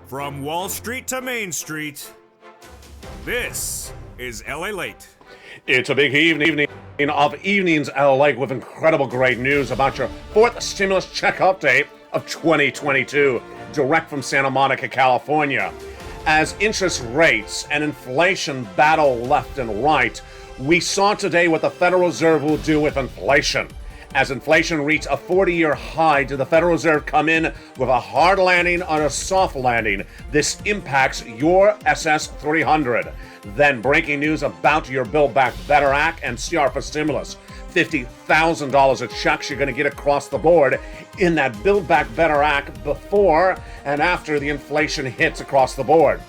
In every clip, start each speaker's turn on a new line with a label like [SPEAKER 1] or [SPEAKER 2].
[SPEAKER 1] From Wall Street to Main Street, this is LALATE.
[SPEAKER 2] It's a big evening of Evenings LALATE with incredible great news about your fourth stimulus check update of 2022, direct from Santa Monica, California. As interest rates and inflation battle left and right, we saw today what the Federal Reserve will do with inflation. As inflation reached a 40-year high, did the Federal Reserve come in with a hard landing or a soft landing? This impacts your SS300. Then breaking news about your Build Back Better Act and CR for stimulus. $50,000 of checks you're going to get across the board in that Build Back Better Act before and after the inflation hits across the board.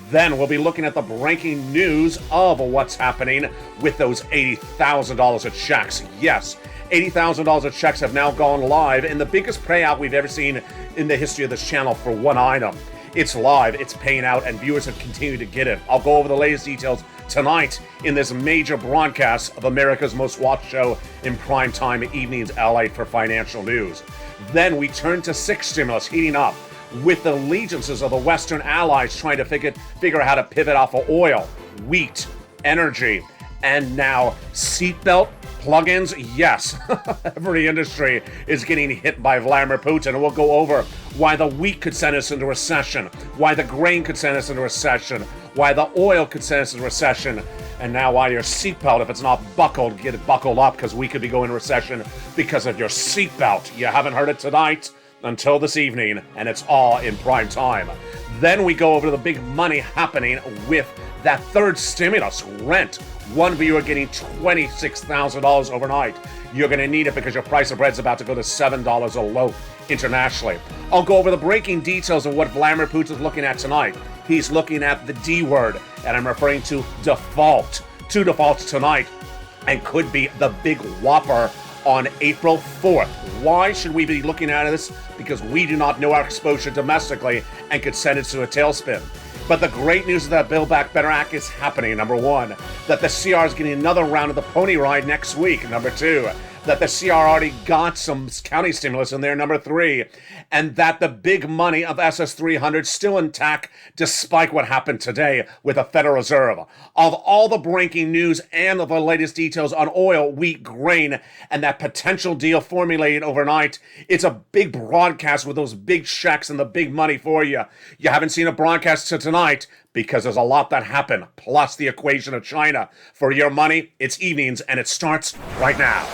[SPEAKER 2] Then we'll be looking at the breaking news of what's happening with those $80,000 of checks. Yes, $80,000 of checks have now gone live in the biggest payout we've ever seen in the history of this channel for one item. It's live, it's paying out, and viewers have continued to get it. I'll go over the latest details tonight in this major broadcast of America's most watched show in primetime Evenings LALATE for financial news. Then we turn to sixth stimulus heating up with the allegiances of the Western allies trying to figure out how to pivot off of oil, wheat, energy, and now seatbelt plugins. Yes, every industry is getting hit by Vladimir Putin, and we'll go over why the wheat could send us into recession, why the grain could send us into recession, why the oil could send us into recession, and now why your seatbelt, if it's not buckled, get it buckled up, because we could be going into recession because of your seatbelt. You haven't heard it tonight until this evening, and it's all in prime time. Then we go over to the big money happening with that third stimulus, rent. One viewer getting $26,000 overnight. You're going to need it because your price of bread's about to go to $7 a loaf internationally. I'll go over the breaking details of what Vladimir Putin's looking at tonight. He's looking at the D word, and I'm referring to default. Two defaults tonight, and could be the big whopper on April 4th. Why should we be looking at this? Because we do not know our exposure domestically and could send it to a tailspin. But the great news of that Build Back Better Act is happening. Number one, that the CR is getting another round of the pony ride next week. Number two, that the CR already got some county stimulus in there. Number three, and that the big money of SS300 still intact despite what happened today with the Federal Reserve. Of all the breaking news and of the latest details on oil, wheat, grain, and that potential deal formulated overnight, it's a big broadcast with those big checks and the big money for you. You haven't seen a broadcast to tonight because there's a lot that happened, plus the equation of China. For your money, it's evenings, and it starts right now.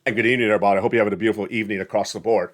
[SPEAKER 2] And good evening, everybody. I hope you're having a beautiful evening across the board.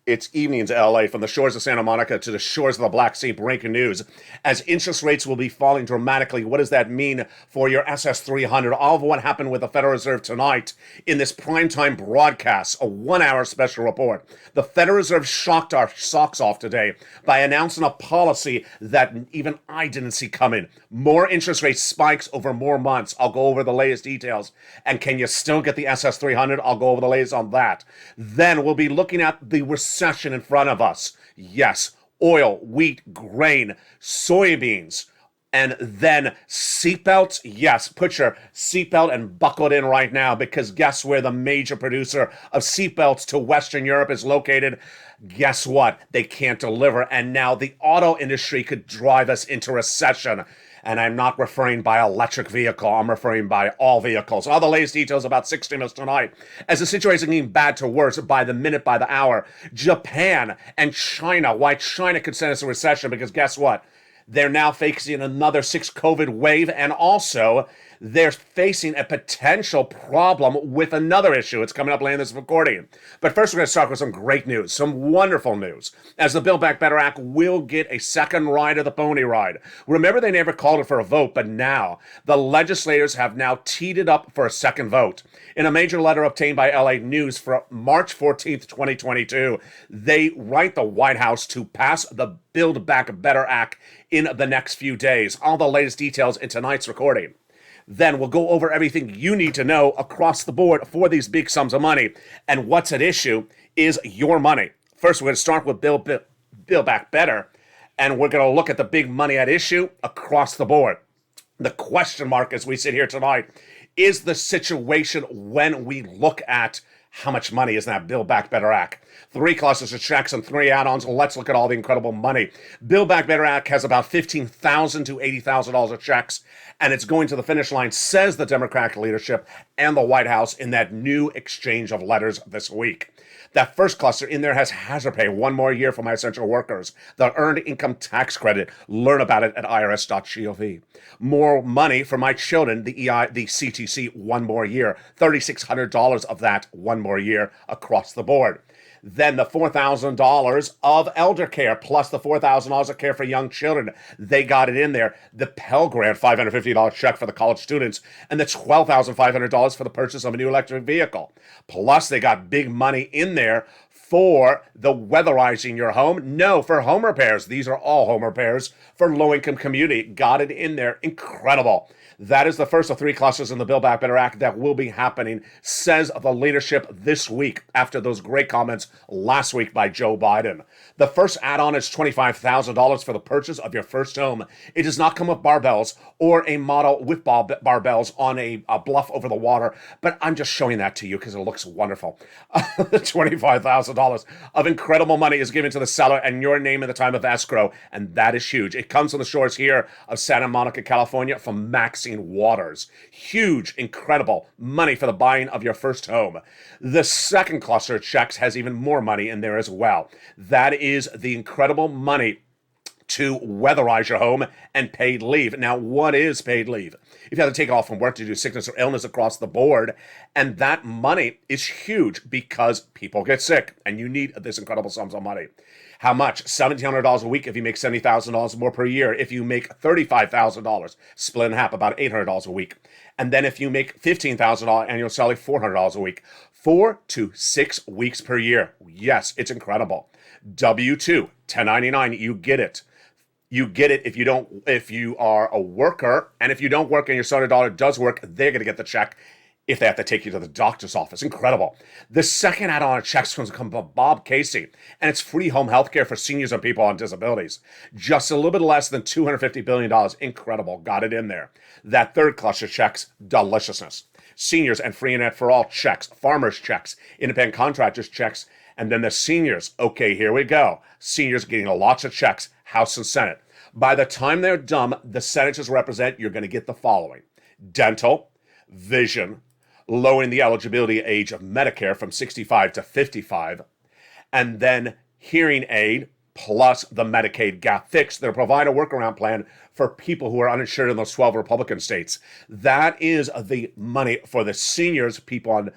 [SPEAKER 2] It's Evenings LA, from the shores of Santa Monica to the shores of the Black Sea. Breaking news. As interest rates will be falling dramatically, what does that mean for your SS300? All of what happened with the Federal Reserve tonight in this primetime broadcast, a 1-hour special report. The Federal Reserve shocked our socks off today by announcing a policy that even I didn't see coming. More interest rate spikes over more months. I'll go over the latest details. And can you still get the SS300? I'll go over the latest on that. Then we'll be looking at the recession in front of us. Yes, oil, wheat, grain, soybeans, and then seatbelts. Yes, put your seatbelt and buckle it in right now, because guess where the major producer of seatbelts to Western Europe is located? Guess what? They can't deliver, and now the auto industry could drive us into recession. And I'm not referring by electric vehicle, I'm referring by all vehicles. All the latest details about six stimulus tonight. As the situation is getting bad to worse by the minute, by the hour. Japan and China, why China could send us a recession, because guess what? They're now facing another 6th COVID wave, and also they're facing a potential problem with another issue. It's coming up later in this recording. But first, we're going to start with some great news, some wonderful news, as the Build Back Better Act will get a second ride of the pony ride. Remember, they never called it for a vote, but now the legislators have now teed it up for a second vote. In a major letter obtained by LA News for March 14th, 2022, they write the White House to pass the Build Back Better Act in the next few days. All the latest details in tonight's recording. Then we'll go over everything you need to know across the board for these big sums of money. And what's at issue is your money. First, we're going to start with Build Back Better, and we're going to look at the big money at issue across the board. The question mark as we sit here tonight is the situation when we look at how much money is in that Build Back Better Act. 3 clusters of checks and 3 add-ons. Let's look at all the incredible money. Build Back Better Act has about $15,000 to $80,000 of checks, and it's going to the finish line, says the Democratic leadership and the White House in that new exchange of letters this week. That first cluster in there has hazard pay, 1 more year for my essential workers. The earned income tax credit, learn about it at irs.gov. More money for my children, the CTC, 1 more year. $3,600 of that 1 more year across the board. Then the $4,000 of elder care plus the $4,000 of care for young children. They got it in there. The Pell Grant, $550 check for the college students, and the $12,500 for the purchase of a new electric vehicle. Plus, they got big money in there for the weatherizing your home. No, for home repairs. These are all home repairs for low-income community. Got it in there. Incredible. That is the first of 3 clusters in the Build Back Better Act that will be happening, says the leadership this week after those great comments last week by Joe Biden. The first add-on is $25,000 for the purchase of your first home. It does not come with barbells or a model with barbells on a bluff over the water, but I'm just showing that to you because it looks wonderful. $25,000 of incredible money is given to the seller and your name at the time of escrow, and that is huge. It comes on the shores here of Santa Monica, California from Maxine Waters. Huge, incredible money for the buying of your first home. The second cluster of checks has even more money in there as well. That is the incredible money to weatherize your home and paid leave. Now, what is paid leave? If you have to take off from work to do sickness or illness across the board, and that money is huge because people get sick and you need this incredible sums of money. How much? $1,700 a week if you make $70,000 more per year. If you make $35,000, split in half, about $800 a week. And then if you make $15,000 annual salary, $400 a week. 4 to 6 weeks per year. Yes, it's incredible. W-2, 1099, you get it. You get it if you are a worker, and if you don't work and your son or daughter does work, they're going to get the check if they have to take you to the doctor's office. Incredible. The second add-on of checks comes from Bob Casey, and it's free home health care for seniors and people on disabilities. Just a little bit less than $250 billion. Incredible. Got it in there. That third cluster checks, deliciousness. Seniors and free internet for all checks, farmers checks, independent contractors checks, and then the seniors. Okay, here we go. Seniors getting lots of checks, House and Senate. By the time they're done, the senators represent, you're going to get the following: dental, vision, lowering the eligibility age of Medicare from 65 to 55, and then hearing aid, plus the Medicaid gap fix. They'll provide a workaround plan for people who are uninsured in those 12 Republican states. That is the money for the seniors, people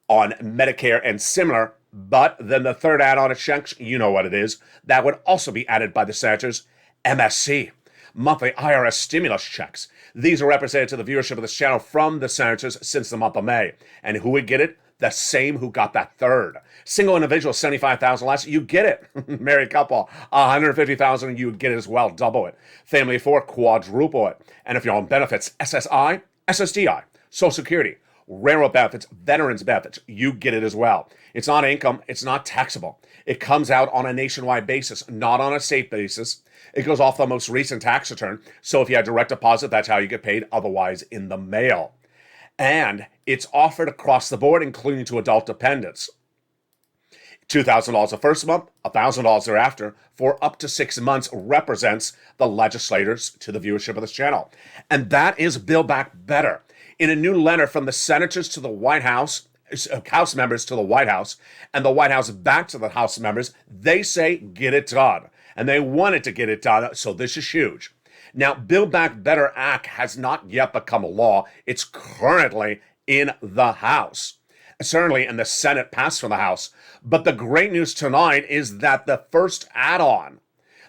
[SPEAKER 2] on Medicare and similar. But then the third add-on of checks, you know what it is, that would also be added by the senators, MSC, monthly IRS stimulus checks. These are represented to the viewership of this channel from the senators since the month of May. And who would get it? The same who got that third. Single individual, $75,000 less, you get it. Married couple, $150,000, you get it as well, double it. Family of 4, quadruple it. And if you're on benefits, SSI, SSDI, Social Security, railroad benefits, veterans benefits, you get it as well. It's not income, it's not taxable. It comes out on a nationwide basis, not on a state basis. It goes off the most recent tax return. So if you had direct deposit, that's how you get paid, otherwise in the mail. And it's offered across the board, including to adult dependents. $2,000 the first month, $1,000 thereafter, for up to 6 months represents the legislators to the viewership of this channel. And that is Build Back Better. In a new letter from the senators to the White House, House members to the White House, and the White House back to the House members, they say, get it done. And they wanted to get it done, so this is huge. Now, Build Back Better Act has not yet become a law. It's currently in the House. Certainly, and the Senate passed from the House. But the great news tonight is that the first add-on,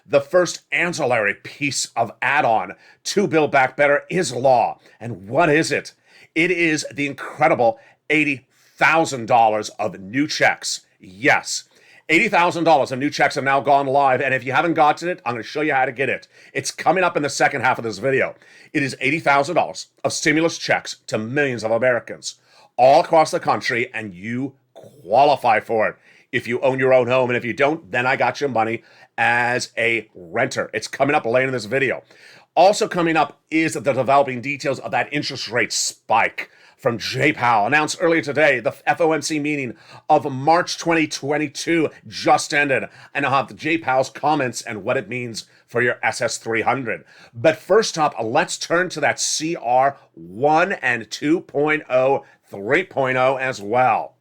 [SPEAKER 2] the first ancillary piece of add-on to Build Back Better is law. And what is it? It is the incredible $80,000 of new checks. Yes, $80,000 of new checks have now gone live, and if you haven't gotten it, I'm going to show you how to get it. It's coming up in the second half of this video. It is $80,000 of stimulus checks to millions of Americans all across the country, and you qualify for it if you own your own home, and if you don't, then I got your money as a renter. It's coming up later in this video. Also coming up is the developing details of that interest rate spike from Jay Powell. Announced earlier today, the FOMC meeting of March 2022 just ended. And I'll have Jay Powell's comments and what it means for your SS300. But first up, let's turn to that CR 1 and 2.0, 3.0 as well.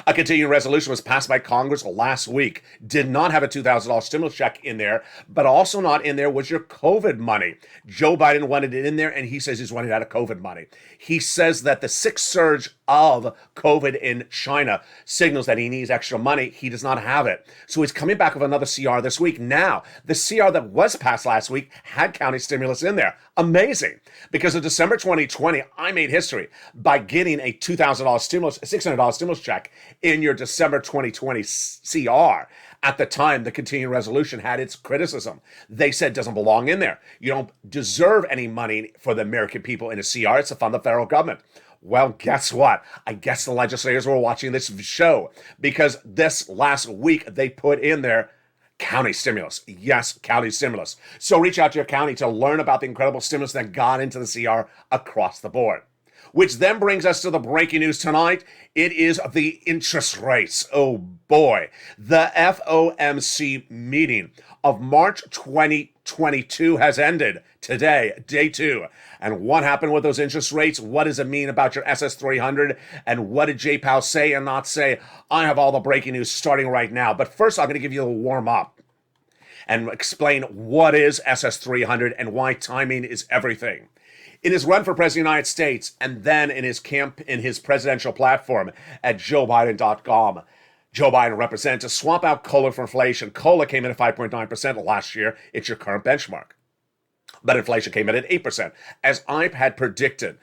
[SPEAKER 2] A continuing resolution was passed by Congress last week. Did not have a $2,000 stimulus check in there, but also not in there was your COVID money. Joe Biden wanted it in there, and he says he's running out of COVID money. He says that the sixth surge of COVID in China signals that he needs extra money. He does not have it. So he's coming back with another CR this week. Now, the CR that was passed last week had county stimulus in there. Amazing. Because in December 2020, I made history by getting a $2,000 stimulus, a $600 stimulus check in your December 2020 CR. At the time, the continuing resolution had its criticism. They said it doesn't belong in there. You don't deserve any money for the American people in a CR. It's to fund the federal government. Well, guess what? I guess the legislators were watching this show because this last week they put in there county stimulus. Yes, county stimulus. So reach out to your county to learn about the incredible stimulus that got into the CR across the board. Which then brings us to the breaking news tonight. It is the interest rates. Oh boy. The FOMC meeting of March 2022 has ended today, day 2. And what happened with those interest rates? What does it mean about your SS300? And what did Jay Powell say and not say? I have all the breaking news starting right now. But first, I'm going to give you a warm up and explain what is SS300 and why timing is everything. In his run for president of the United States, and then in his presidential platform at JoeBiden.com, Joe Biden represents to swap out COLA for inflation. COLA came in at 5.9% last year. It's your current benchmark. But inflation came in at 8%. As I had predicted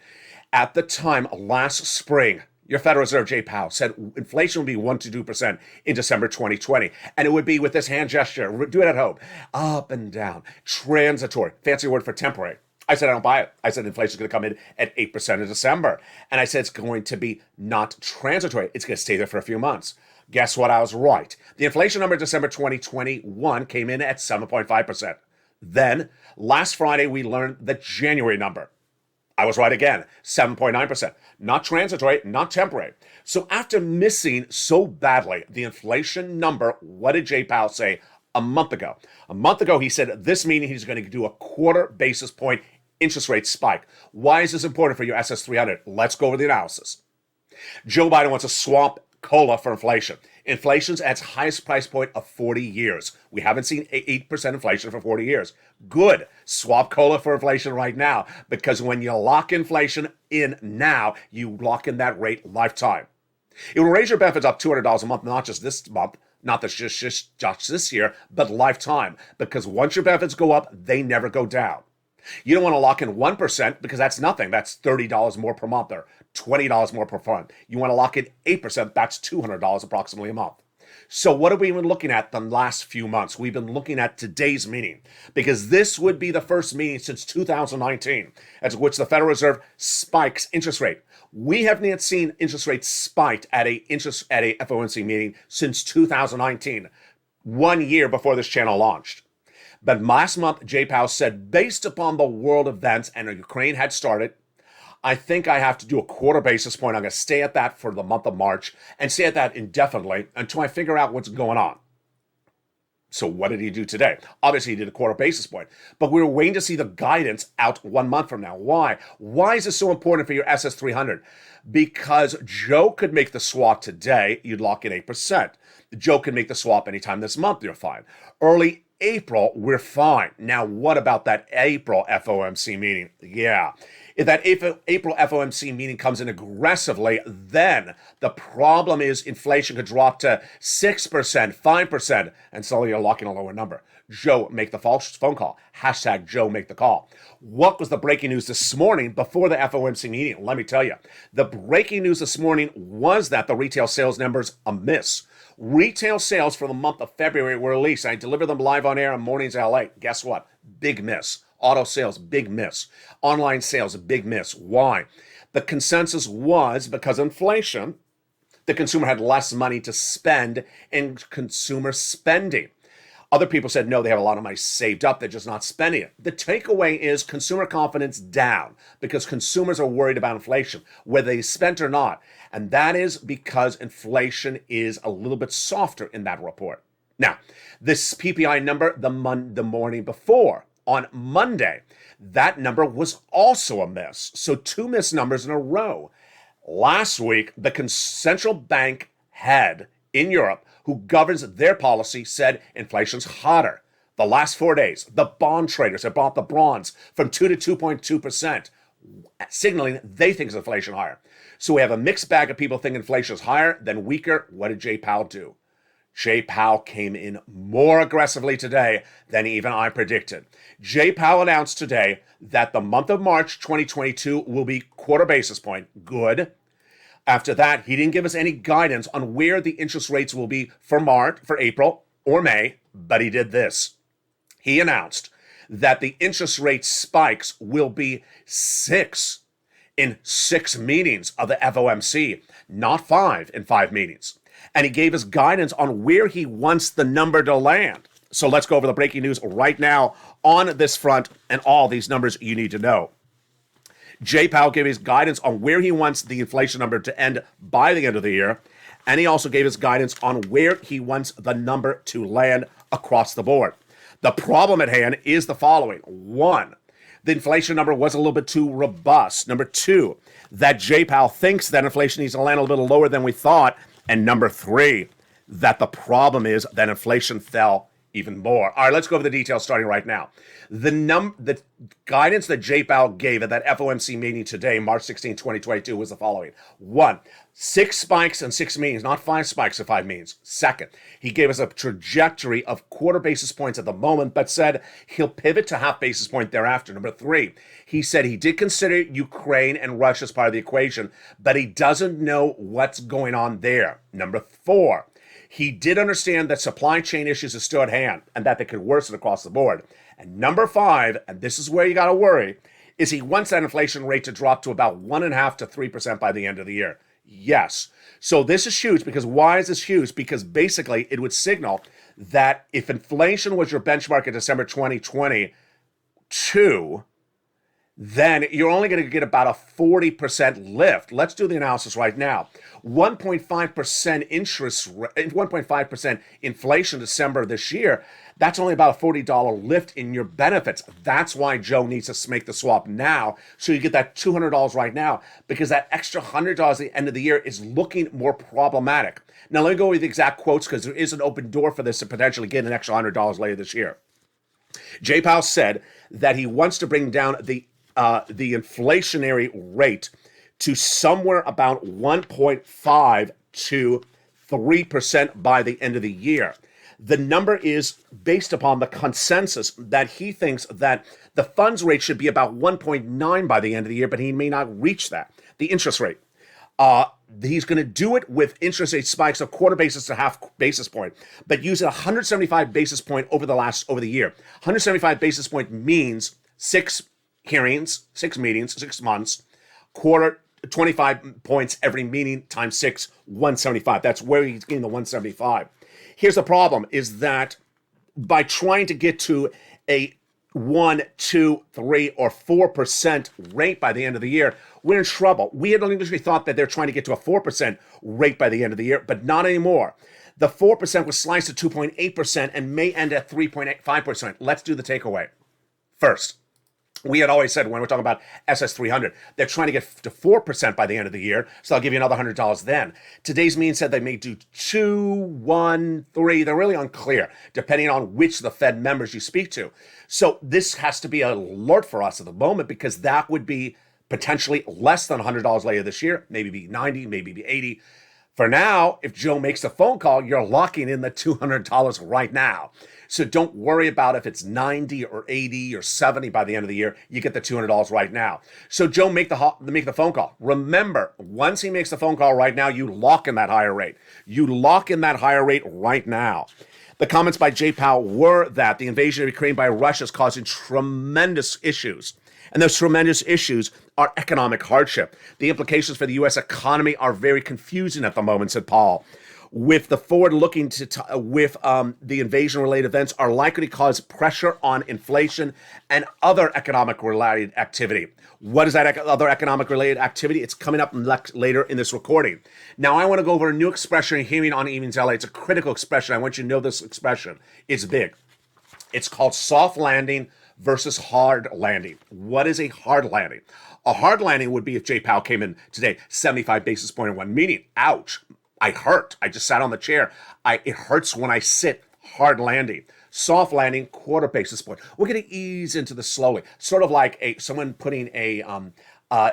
[SPEAKER 2] at the time last spring, your Federal Reserve, Jay Powell, said inflation would be 1 to 2% in December 2020. And it would be with this hand gesture, do it at home, up and down, transitory, fancy word for temporary. I said, I don't buy it. I said inflation is going to come in at 8% in December. And I said it's going to be not transitory. It's going to stay there for a few months. Guess what? I was right. The inflation number in December 2021 came in at 7.5%. Then, last Friday, we learned the January number. I was right again, 7.9%. Not transitory, not temporary. So after missing so badly the inflation number, what did Jay Powell say a month ago? A month ago, he said at this meeting he's going to do a quarter basis point interest rate spike. Why is this important for your SS300? Let's go over the analysis. Joe Biden wants to swap COLA for inflation. Inflation's at its highest price point of 40 years. We haven't seen 8% inflation for 40 years. Good. Swap COLA for inflation right now, because when you lock inflation in now, you lock in that rate lifetime. It will raise your benefits up $200 a month, not just this month, not just this year, but lifetime, because once your benefits go up, they never go down. You don't want to lock in 1% because that's nothing. That's $30 more per month or $20 more per month. You want to lock in 8%, that's $200 approximately a month. So what have we been looking at the last few months? We've been looking at today's meeting, because this would be the first meeting since 2019 at which the Federal Reserve spikes interest rate. We haven't yet seen interest rates spiked at a FOMC meeting since 2019, 1 year before this channel launched. But last month, Jay Powell said, based upon the world events and Ukraine had started, I think I have to do a quarter basis point. I'm going to stay at that for the month of March and stay at that indefinitely until I figure out what's going on. So what did he do today? Obviously, he did a quarter basis point, but we were waiting to see the guidance out 1 month from now. Why? Why is this so important for your SS300? Because Joe could make the swap today, you'd lock in 8%. Joe could make the swap anytime this month, you're fine. Early April, we're fine. Now, what about that April FOMC meeting? Yeah. If that April FOMC meeting comes in aggressively, then the problem is inflation could drop to 6%, 5%, and suddenly you're locking a lower number. Joe, make the phone call. Hashtag Joe, make the call. What was the breaking news this morning before the FOMC meeting? Let me tell you. The breaking news this morning was that the retail sales numbers a miss. Retail sales for the month of February were released. I deliver them live on air on Mornings LA. Guess what? Big miss. Auto sales, big miss. Online sales, big miss. Why? The consensus was because of inflation, the consumer had less money to spend in consumer spending. Other people said, no, they have a lot of money saved up. They're just not spending it. The takeaway is consumer confidence down because consumers are worried about inflation, whether they spent or not. And that is because inflation is a little bit softer in that report. Now, this PPI number, the morning before, on Monday, that number was also a miss. So 2 miss numbers in a row. Last week, the central bank head in Europe who governs their policy said inflation's hotter. The last 4 days, the bond traders have bought the bonds from 2 to 2.2%, signaling they think it's inflation higher. So we have a mixed bag of people thinking inflation is higher, then weaker. What did Jay Powell do? Jay Powell came in more aggressively today than even I predicted. Jay Powell announced today that the month of March 2022 will be quarter basis point. Good. After that, he didn't give us any guidance on where the interest rates will be for March, for April, or May, but he did this. He announced that the interest rate spikes will be 6 in 6 meetings of the FOMC, not 5 in 5 meetings. And he gave us guidance on where he wants the number to land. So let's go over the breaking news right now on this front and all these numbers you need to know. Jay Powell gave his guidance on where he wants the inflation number to end by the end of the year. And he also gave his guidance on where he wants the number to land across the board. The problem at hand is the following. 1, the inflation number was a little bit too robust. Number 2, that Jay Powell thinks that inflation needs to land a little lower than we thought. And number 3, that the problem is that inflation fell even more. All right, let's go over the details starting right now. The guidance that Jay Powell gave at that FOMC meeting today, March 16, 2022, was the following. 1, 6 spikes and 6 meetings, not 5 spikes and 5 meetings. Second, he gave us a trajectory of quarter basis points at the moment, but said he'll pivot to half basis point thereafter. Number 3, he said he did consider Ukraine and Russia as part of the equation, but he doesn't know what's going on there. Number 4, he did understand that supply chain issues are still at hand and that they could worsen across the board. And number 5, and this is where you got to worry, is he wants that inflation rate to drop to about 1.5% to 3% by the end of the year. Yes. So this is huge because why is this huge? Because basically it would signal that if inflation was your benchmark in December 2022, then you're only going to get about a 40% lift. Let's do the analysis right now. 1.5% inflation December this year. That's only about a $40 lift in your benefits. That's why Joe needs to make the swap now, so you get that $200 right now, because that extra $100 at the end of the year is looking more problematic. Now, let me go with the exact quotes because there is an open door for this to potentially get an extra $100 later this year. Jay Powell said that he wants to bring down the inflationary rate to somewhere about 1.5 to 3% by the end of the year. The number is based upon the consensus that he thinks that the funds rate should be about 1.9 by the end of the year, but he may not reach that. The interest rate. He's going to do it with interest rate spikes of quarter basis to half basis point, but use 175 basis point over the year. 175 basis point means 6 hearings, 6 meetings, 6 months, quarter, 25 points every meeting times 6, 175. That's where he's getting the 175. Here's the problem is that by trying to get to a 1, 2, 3, or 4% rate by the end of the year, we're in trouble. We had initially thought that they're trying to get to a 4% rate by the end of the year, but not anymore. The 4% was sliced to 2.8% and may end at 3.5%. Let's do the takeaway. First, we had always said when we're talking about SS300, they're trying to get to 4% by the end of the year, so I'll give you another $100 then. Today's mean said they may do 2, 1, 3. They're really unclear, depending on which of the Fed members you speak to. So this has to be an alert for us at the moment, because that would be potentially less than $100 later this year, maybe be 90, maybe be 80. For now, if Joe makes a phone call, you're locking in the $200 right now. So don't worry about if it's 90 or 80 or 70 by the end of the year. You get the $200 right now. So Joe, make the phone call. Remember, once he makes the phone call right now, you lock in that higher rate. You lock in that higher rate right now. The comments by Jay Powell were that the invasion of Ukraine by Russia is causing tremendous issues. And those tremendous issues are economic hardship. The implications for the U.S. economy are very confusing at the moment, said Paul. With the forward-looking the invasion-related events are likely to cause pressure on inflation and other economic-related activity. What is that other economic-related activity? It's coming up later in this recording. Now, I want to go over a new expression you're hearing on Evenings LA. It's a critical expression. I want you to know this expression. It's big. It's called soft landing versus hard landing. What is a hard landing? A hard landing would be if Jay Powell came in today, 75 basis point in one meeting. Ouch. I hurt. I just sat on the chair. It hurts when I sit. Hard landing. Soft landing, quarter basis point. We're going to ease into this slowly. Sort of like someone putting a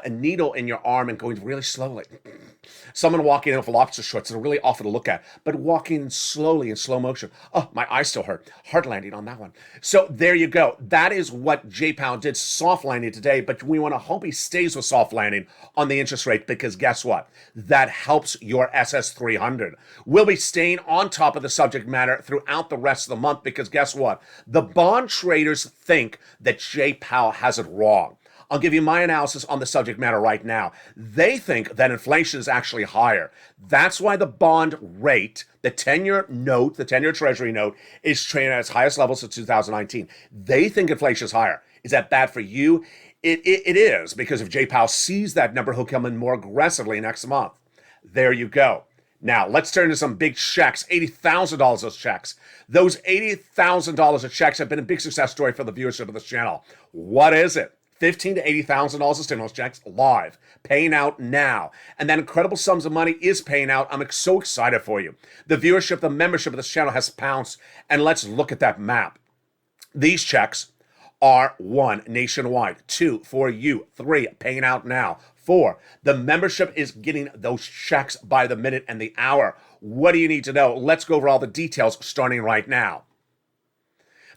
[SPEAKER 2] needle in your arm and going really slowly. Someone walking in with lobster shorts that are really awful to look at, but walking slowly in slow motion. Oh, my eyes still hurt. Hard landing on that one. So there you go. That is what Jay Powell did, soft landing today, but we want to hope he stays with soft landing on the interest rate, because guess what? That helps your SS300. We'll be staying on top of the subject matter throughout the rest of the month, because guess what? The bond traders think that Jay Powell has it wrong. I'll give you my analysis on the subject matter right now. They think that inflation is actually higher. That's why the bond rate, the 10-year note, the 10-year Treasury note, is trading at its highest levels since 2019. They think inflation is higher. Is that bad for you? It is, because if Jay Powell sees that number, he'll come in more aggressively next month. There you go. Now, let's turn to some big checks, $80,000 of checks. Those $80,000 of checks have been a big success story for the viewership of this channel. What is it? $15,000 to $80,000 of stimulus checks live, paying out now. And that incredible sums of money is paying out. I'm so excited for you. The viewership, the membership of this channel has pounced. And let's look at that map. These checks are 1, nationwide, 2, for you, 3, paying out now, 4, the membership is getting those checks by the minute and the hour. What do you need to know? Let's go over all the details starting right now.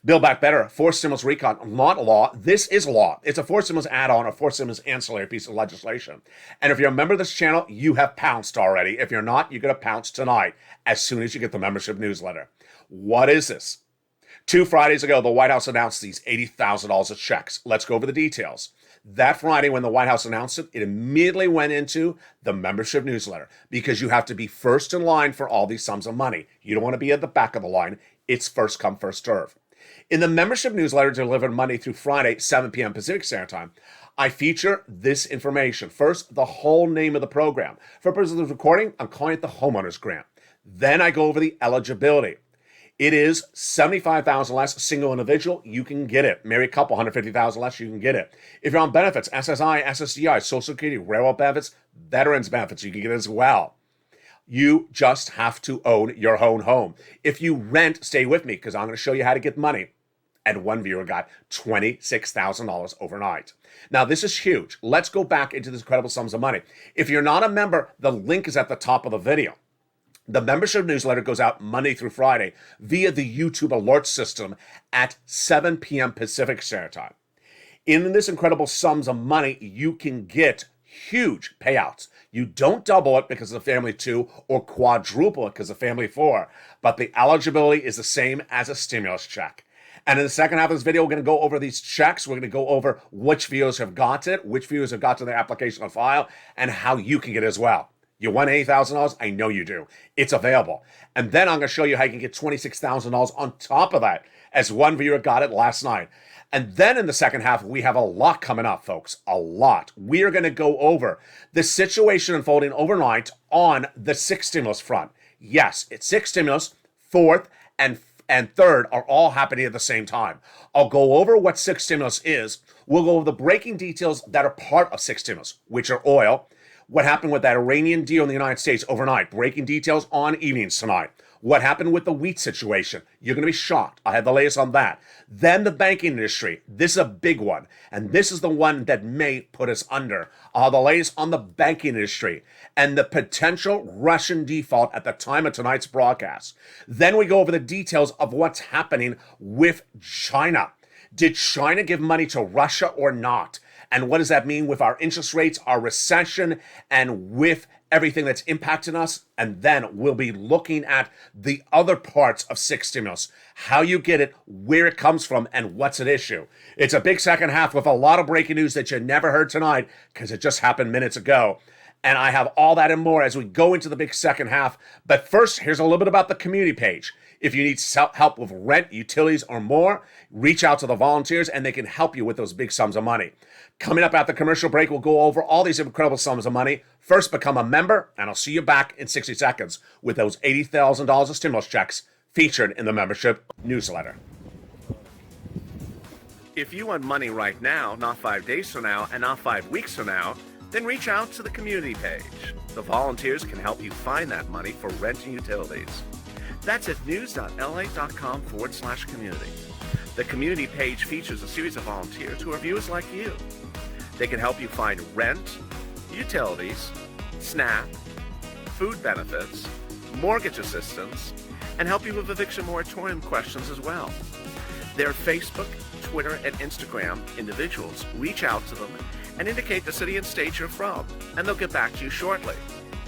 [SPEAKER 2] Build Back Better, forced stimulus recon, not law. This is law. It's a forced stimulus add-on, a forced stimulus ancillary piece of legislation. And if you're a member of this channel, you have pounced already. If you're not, you're going to pounce tonight as soon as you get the membership newsletter. What is this? 2 Fridays ago, the White House announced these $80,000 of checks. Let's go over the details. That Friday, when the White House announced it, it immediately went into the membership newsletter, because you have to be first in line for all these sums of money. You don't want to be at the back of the line. It's first come, first serve. In the membership newsletter delivered Monday through Friday, 7 p.m. Pacific Standard Time, I feature this information. First, the whole name of the program. For purposes of recording, I'm calling it the Homeowners Grant. Then I go over the eligibility. It is $75,000 less, single individual, you can get it. Married couple, $150,000 less, you can get it. If you're on benefits, SSI, SSDI, Social Security, railroad benefits, veterans benefits, you can get it as well. You just have to own your own home. If you rent, stay with me, because I'm going to show you how to get money. And one viewer got $26,000 overnight. Now, this is huge. Let's go back into these incredible sums of money. If you're not a member, the link is at the top of the video. The membership newsletter goes out Monday through Friday via the YouTube alert system at 7 p.m. Pacific Standard Time. In this incredible sums of money, you can get huge payouts. You don't double it because of family 2 or quadruple it because of family 4, but the eligibility is the same as a stimulus check. And in the second half of this video, we're going to go over these checks. We're going to go over which viewers have got it, which viewers have got to their application on file, and how you can get it as well. You want $80,000? I know you do. It's available. And then I'm going to show you how you can get $26,000 on top of that, as one viewer got it last night. And then in the second half, we have a lot coming up, folks. A lot. We are going to go over the situation unfolding overnight on the 6th stimulus front. Yes, it's six stimulus, fourth and third are all happening at the same time. I'll go over what six stimulus is. We'll go over the breaking details that are part of six stimulus, which are oil, what happened with that Iranian deal in the United States overnight, breaking details on evenings tonight. What happened with the wheat situation? You're going to be shocked. I have the latest on that. Then the banking industry. This is a big one. And this is the one that may put us under. The latest on the banking industry and the potential Russian default at the time of tonight's broadcast. Then we go over the details of what's happening with China. Did China give money to Russia or not? And what does that mean with our interest rates, our recession, and with everything that's impacting us? And then we'll be looking at the other parts of six stimulus, how you get it, where it comes from, and what's at issue. It's a big second half with a lot of breaking news that you never heard tonight because it just happened minutes ago. And I have all that and more as we go into the big second half. But first, here's a little bit about the community page. If you need help with rent, utilities, or more, reach out to the volunteers and they can help you with those big sums of money. Coming up at the commercial break, we'll go over all these incredible sums of money. First, become a member, and I'll see you back in 60 seconds with those $80,000 of stimulus checks featured in the membership newsletter. If you want money right now, not 5 days from now, and not 5 weeks from now, then reach out to the community page. The volunteers can help you find that money for rent and utilities. That's at news.lalate.com/community. The community page features a series of volunteers who are viewers like you. They can help you find rent, utilities, SNAP, food benefits, mortgage assistance, and help you with eviction moratorium questions as well. Their Facebook, Twitter, and Instagram individuals reach out to them and indicate the city and state you're from, and they'll get back to you shortly.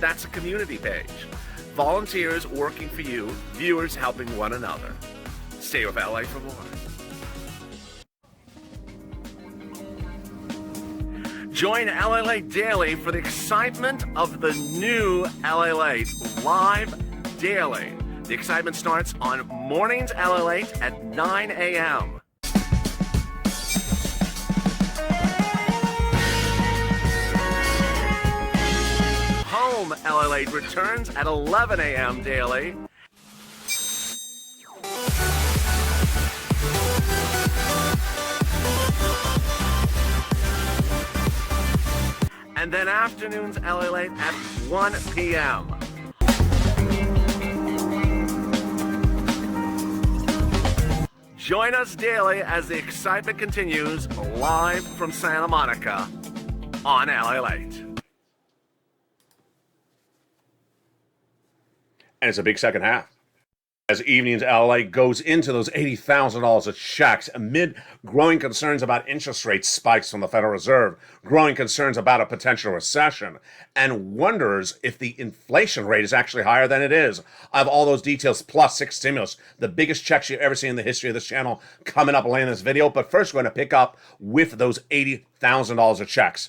[SPEAKER 2] That's a community page. Volunteers working for you, viewers helping one another. Stay with LA for more. Join LALATE daily for the excitement of the new LALATE live daily. The excitement starts on mornings LALATE at 9 a.m. Home LALATE returns at 11 a.m. daily. And then afternoons LALATE at 1 p.m. Join us daily as the excitement continues live from Santa Monica on LALATE. And it's a big second half. As Evenings LA goes into those $80,000 of checks amid growing concerns about interest rate spikes from the Federal Reserve, growing concerns about a potential recession, and wonders if the inflation rate is actually higher than it is. I have all those details plus six stimulus, the biggest checks you've ever seen in the history of this channel coming up later in this video. But first, we're going to pick up with those $80,000 of checks.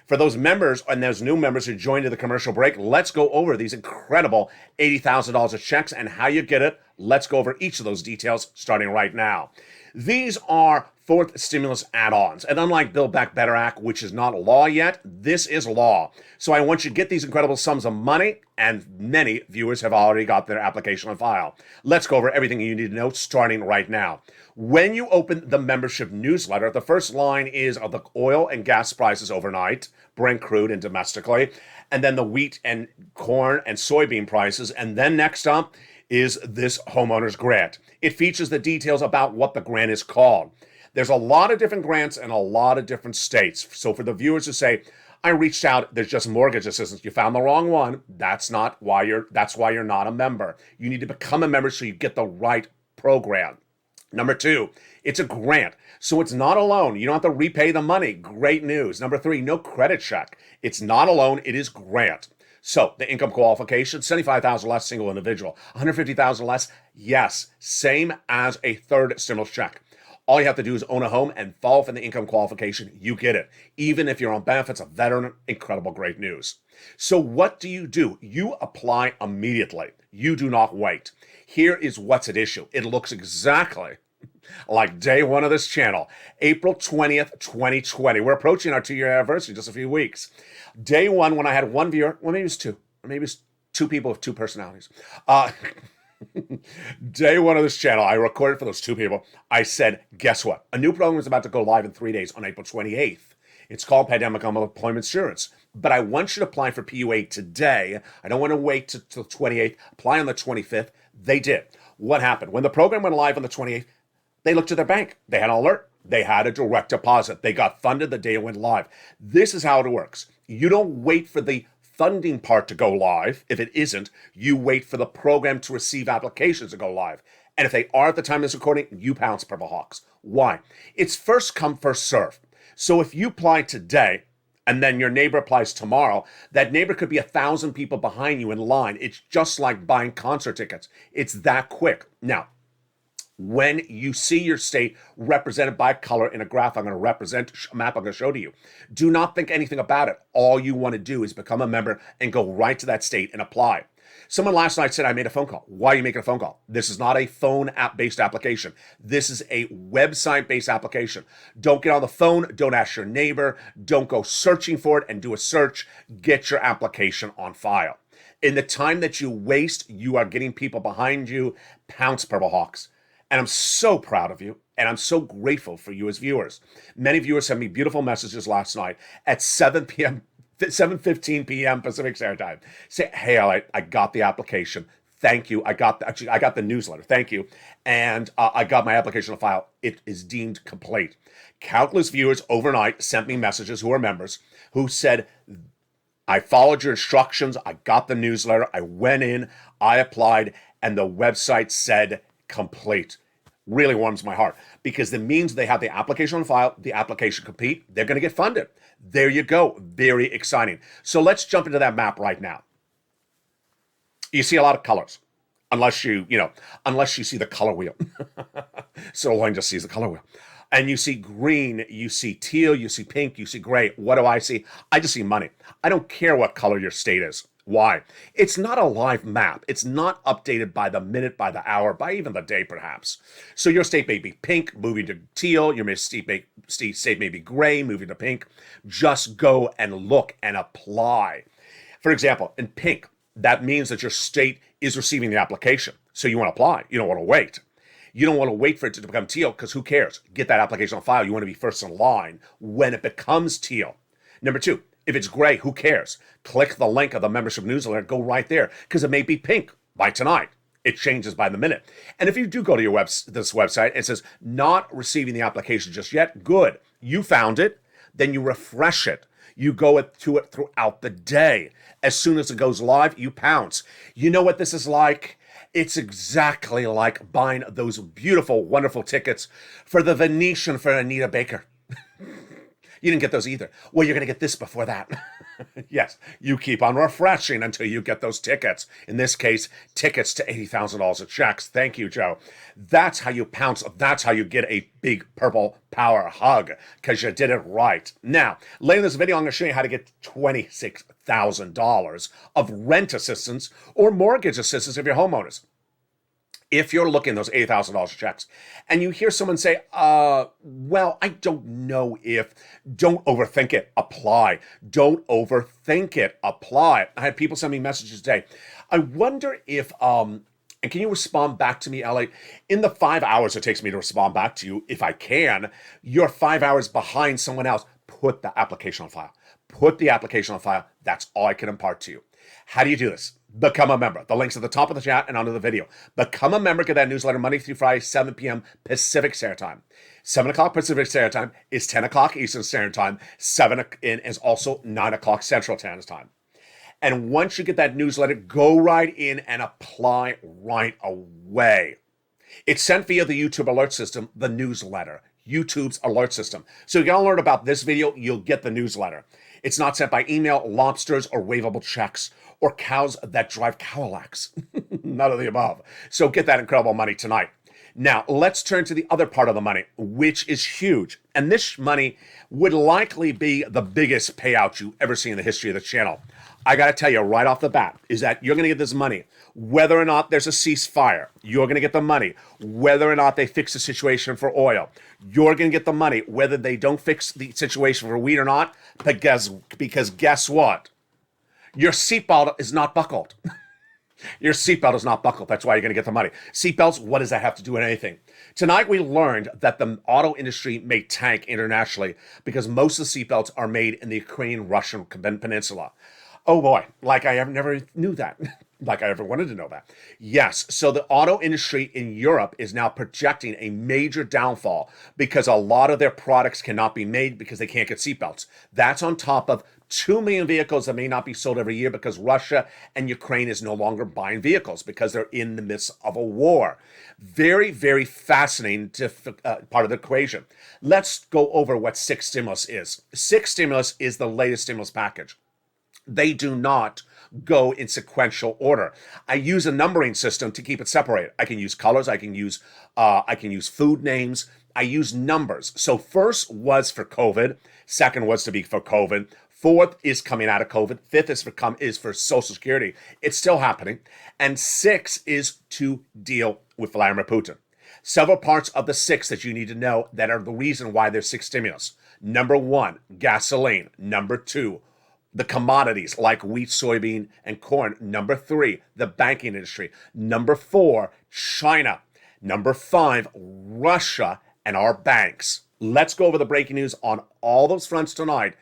[SPEAKER 2] For those members and those new members who joined in the commercial break, let's go over these incredible $80,000 of checks and how you get it. Let's go over each of those details starting right now. These are fourth stimulus add-ons. And unlike Build Back Better Act, which is not law yet, this is law. So I want you to get these incredible sums of money, and many viewers have already got their application on file. Let's go over everything you need to know starting right now. When you open the membership newsletter, the first line is of the oil and gas prices overnight, Brent crude and domestically, and then the wheat and corn and soybean prices, and then next up is this homeowner's grant. It features the details about what the grant is called. There's a lot of different grants in a lot of different states. So for the viewers who say, I reached out, there's just mortgage assistance, you found the wrong one, that's why you're not a member. You need to become a member so you get the right program. Number two, it's a grant. So it's not a loan. You don't have to repay the money. Great news. Number three, no credit check. It's not a loan, it is grant. So the income qualification, $75,000 less single individual, $150,000 less, yes, same as a third stimulus check. All you have to do is own a home and fall within the income qualification. You get it. Even if you're on benefits, a veteran, incredible, great news. So what do? You apply immediately. You do not wait. Here is what's at issue. It looks exactly like day one of this channel, April 20th, 2020. We're approaching our 2-year anniversary in just a few weeks. Day one, when I had one viewer, well, maybe it was two, or maybe it was Two people with two personalities. Uh, Day one of this channel, I recorded for those two people. I said, guess what? A new program is about to go live in 3 days on April 28th. It's called Pandemic Unemployment Insurance. But I want you to apply for PUA today. I don't want to wait till the 28th. Apply on the 25th. They did. What happened? When the program went live on the 28th, they looked at their bank. They had an alert. They had a direct deposit. They got funded the day it went live. This is how it works. You don't wait for the funding part to go live. If it isn't, you wait for the program to receive applications to go live. And if they are at the time of this recording, you pounce Purple Hawks. Why? It's first come, first serve. So if you apply today and then your neighbor applies tomorrow, that neighbor could be 1,000 people behind you in line. It's just like buying concert tickets. It's that quick. Now, when you see your state represented by color in a graph I'm going to represent, a map I'm going to show to you, do not think anything about it. All you want to do is become a member and go right to that state and apply. Someone last night said, I made a phone call. Why are you making a phone call? This is not a phone app-based application. This is a website-based application. Don't get on the phone. Don't ask your neighbor. Don't go searching for it and do a search. Get your application on file. In the time that you waste, you are getting people behind you. Pounce, Purple Hawks. And I'm so proud of you, and I'm so grateful for you as viewers. Many viewers sent me beautiful messages last night at 7:15 p.m. Pacific Standard Time. Say, hey, I got the application. Thank you. I got the newsletter. Thank you. And I got my application on file. It is deemed complete. Countless viewers overnight sent me messages who are members who said, I followed your instructions. I got the newsletter. I went in, I applied, and the website said complete. Really warms my heart because it means they have the application on file, the application complete, they're going to get funded. There you go. Very exciting. So let's jump into that map right now. You see a lot of colors, unless you see the color wheel. So Lauren just sees the color wheel. And you see green, you see teal, you see pink, you see gray. What do I see? I just see money. I don't care what color your state is. Why? It's not a live map. It's not updated by the minute, by the hour, by even the day, perhaps. So your state may be pink, moving to teal. Your state may be gray, moving to pink. Just go and look and apply. For example, in pink, that means that your state is receiving the application. So you want to apply. You don't want to wait. You don't want to wait for it to become teal because who cares? Get that application on file. You want to be first in line when it becomes teal. Number two, if it's gray, who cares? Click the link of the membership newsletter, go right there, because it may be pink by tonight. It changes by the minute. And if you do go to your this website, and it says not receiving the application just yet, good. You found it, then you refresh it. You go to it throughout the day. As soon as it goes live, you pounce. You know what this is like? It's exactly like buying those beautiful, wonderful tickets for the Venetian for Anita Baker. You didn't get those either. Well, you're going to get this before that. Yes, you keep on refreshing until you get those tickets. In this case, tickets to $80,000 of checks. Thank you, Joe. That's how you pounce. That's how you get a big purple power hug, because you did it right. Now, later in this video, I'm going to show you how to get $26,000 of rent assistance or mortgage assistance if you're homeowners. If you're looking at those $8,000 checks and you hear someone say, well, I don't know if, don't overthink it, apply. Don't overthink it, apply. I had people send me messages today. I wonder if, and can you respond back to me, LA? In the 5 hours it takes me to respond back to you, if I can, you're 5 hours behind someone else. Put the application on file. Put the application on file. That's all I can impart to you. How do you do this? Become a member. The link's at the top of the chat and under the video. Become a member. Get that newsletter Monday through Friday, 7 p.m. Pacific Standard Time. 7 o'clock Pacific Standard Time is 10 o'clock Eastern Standard Time. 7 is also 9 o'clock Central Standard Time. And once you get that newsletter, go right in and apply right away. It's sent via the YouTube alert system, the newsletter, YouTube's alert system. So you're going to learn about this video, you'll get the newsletter. It's not sent by email, lobsters, or waivable checks, or cows that drive Cadillacs. None of the above. So get that incredible money tonight. Now, let's turn to the other part of the money, which is huge. And this money would likely be the biggest payout you ever see in the history of the channel. I got to tell you right off the bat is that you're going to get this money whether or not there's a ceasefire. You're going to get the money whether or not they fix the situation for oil. You're going to get the money whether they don't fix the situation for wheat or not, because guess what? Your seatbelt is not buckled. Your seatbelt is not buckled. That's why you're going to get the money. Seatbelts, what does that have to do with anything? Tonight, we learned that the auto industry may tank internationally because most of the seatbelts are made in the Ukrainian-Russian peninsula. Oh boy, like I never knew that. Like I ever wanted to know that. Yes, so the auto industry in Europe is now projecting a major downfall because a lot of their products cannot be made because they can't get seatbelts. That's on top of 2 million vehicles that may not be sold every year because Russia and Ukraine is no longer buying vehicles because they're in the midst of a war. Very, very fascinating part of the equation. Let's go over what six stimulus is. Six stimulus is the latest stimulus package. They do not go in sequential order. I use a numbering system to keep it separated. I can use colors. I can use food names. I use numbers. So first was for COVID. Second was to be for COVID. Fourth is coming out of COVID. Fifth is for Social Security. It's still happening. And six is to deal with Vladimir Putin. Several parts of the six that you need to know that are the reason why there's six stimulus. Number one, gasoline. Number two, the commodities like wheat, soybean, and corn. Number three, the banking industry. Number four, China. Number five, Russia and our banks. Let's go over the breaking news on all those fronts tonight.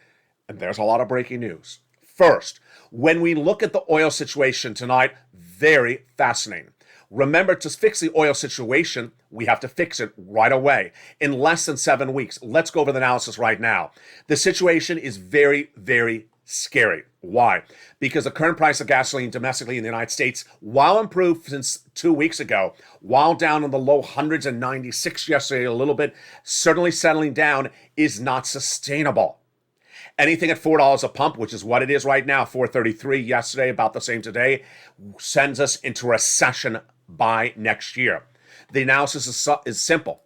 [SPEAKER 2] And there's a lot of breaking news. First, when we look at the oil situation tonight, very fascinating. Remember, to fix the oil situation, we have to fix it right away in less than 7 weeks. Let's go over the analysis right now. The situation is very, very scary. Why? Because the current price of gasoline domestically in the United States, while improved since 2 weeks ago, while down in the low hundreds and 96 yesterday a little bit, certainly settling down, is not sustainable. Anything at $4 a pump, which is what it is right now, $4.33 yesterday, about the same today, sends us into recession by next year. The analysis is simple.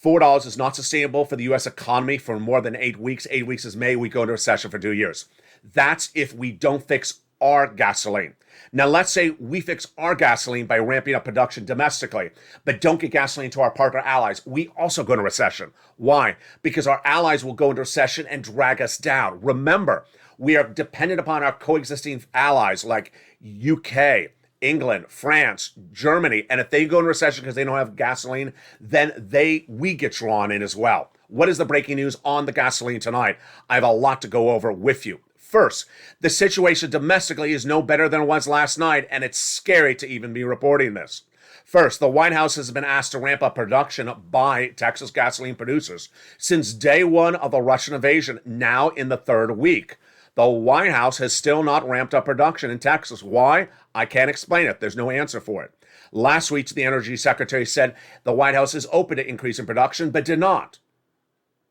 [SPEAKER 2] $4 is not sustainable for the U.S. economy for more than 8 weeks. 8 weeks is May. We go into recession for 2 years. That's if we don't fix our gasoline. Now, let's say we fix our gasoline by ramping up production domestically, but don't get gasoline to our partner allies. We also go into recession. Why? Because our allies will go into recession and drag us down. Remember, we are dependent upon our coexisting allies like UK, England, France, Germany, and if they go into recession because they don't have gasoline, then we get drawn in as well. What is the breaking news on the gasoline tonight? I have a lot to go over with you. First, the situation domestically is no better than it was last night, and it's scary to even be reporting this. First, the White House has been asked to ramp up production by Texas gasoline producers since day one of the Russian invasion, now in the third week. The White House has still not ramped up production in Texas. Why? I can't explain it. There's no answer for it. Last week, the Energy Secretary said the White House is open to increasing production, but did not.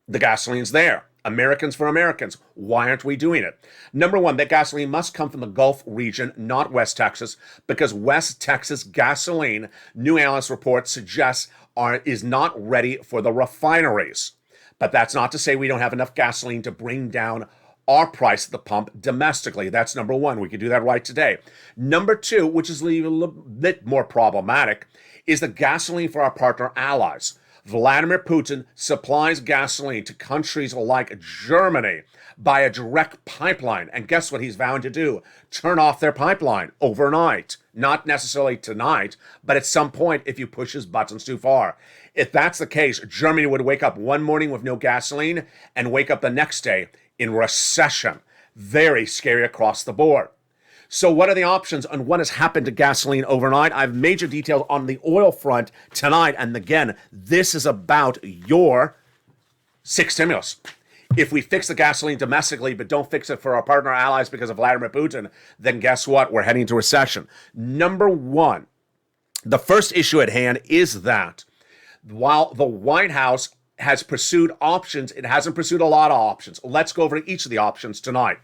[SPEAKER 2] The gasoline's there. Americans for Americans. Why aren't we doing it? Number one, that gasoline must come from the Gulf region, not West Texas, because West Texas gasoline, new analyst reports suggest, is not ready for the refineries. But that's not to say we don't have enough gasoline to bring down our price at the pump domestically. That's number one. We could do that right today. Number two, which is a little bit more problematic, is the gasoline for our partner allies. Vladimir Putin supplies gasoline to countries like Germany by a direct pipeline. And guess what he's vowing to do? Turn off their pipeline overnight. Not necessarily tonight, but at some point if you push his buttons too far. If that's the case, Germany would wake up one morning with no gasoline and wake up the next day in recession. Very scary across the board. So what are the options on what has happened to gasoline overnight? I have major details on the oil front tonight. And again, this is about your six stimulus. If we fix the gasoline domestically, but don't fix it for our partner allies because of Vladimir Putin, then guess what? We're heading to recession. Number one, the first issue at hand is that while the White House has pursued options, it hasn't pursued a lot of options. Let's go over each of the options tonight.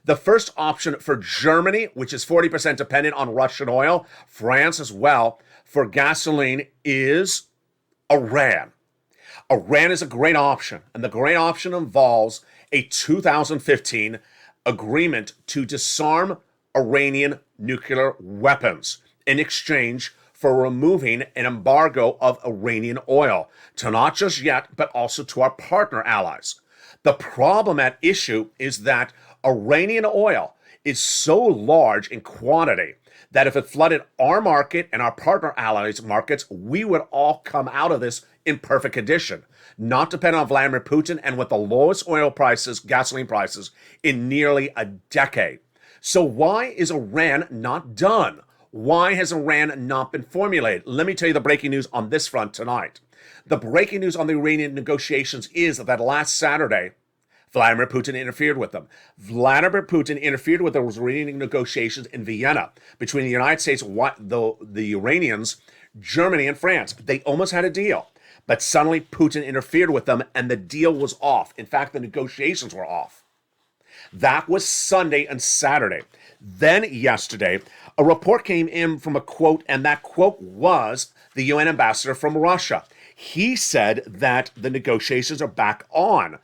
[SPEAKER 2] The first option for Germany, which is 40% dependent on Russian oil, France as well, for gasoline is Iran. Iran is a great option, and the great option involves a 2015 agreement to disarm Iranian nuclear weapons in exchange for removing an embargo of Iranian oil to not just yet, but also to our partner allies. The problem at issue is that Iranian oil is so large in quantity that if it flooded our market and our partner allies' markets, we would all come out of this in perfect condition, not dependent on Vladimir Putin and with the lowest oil prices, gasoline prices, in nearly a decade. So why is Iran not done? Why has Iran not been formulated? Let me tell you the breaking news on this front tonight. The breaking news on the Iranian negotiations is that last Saturday, Vladimir Putin interfered with them. Vladimir Putin interfered with those Iranian negotiations in Vienna between the United States, the Iranians, Germany, and France. They almost had a deal, but suddenly Putin interfered with them and the deal was off. In fact, the negotiations were off. That was Sunday and Saturday. Then yesterday, a report came in from a quote, and that quote was the UN ambassador from Russia. He said that the negotiations are back on.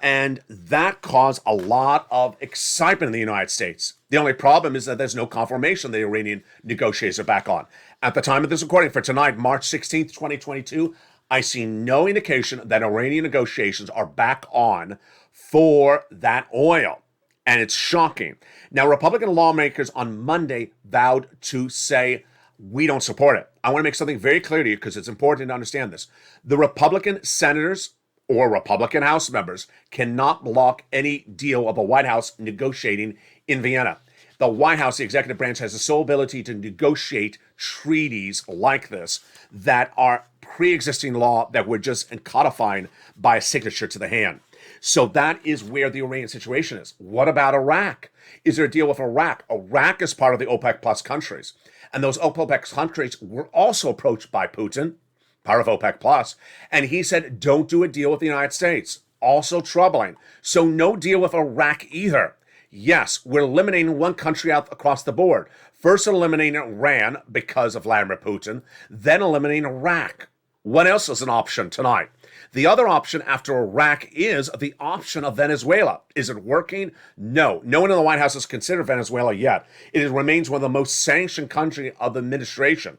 [SPEAKER 2] And that caused a lot of excitement in the United States. The only problem is that there's no confirmation the Iranian negotiations are back on. At the time of this recording for tonight, March 16th, 2022, I see no indication that Iranian negotiations are back on for that oil. And it's shocking. Now, Republican lawmakers on Monday vowed to say, we don't support it. I want to make something very clear to you because it's important to understand this. The Republican senators or Republican House members cannot block any deal of the White House negotiating in Vienna. The White House, the executive branch, has the sole ability to negotiate treaties like this that are pre-existing law that we're just codifying by a signature to the hand. So that is where the Iranian situation is. What about Iraq? Is there a deal with Iraq? Iraq is part of the OPEC plus countries. And those OPEC countries were also approached by Putin, part of OPEC plus, and he said, don't do a deal with the United States. Also troubling. So no deal with Iraq either. Yes, we're eliminating one country out across the board. First eliminating Iran because of Vladimir Putin, then eliminating Iraq. What else is an option tonight? The other option after Iraq is the option of Venezuela. Is it working? No. No one in the White House has considered Venezuela yet. It remains one of the most sanctioned countries of the administration.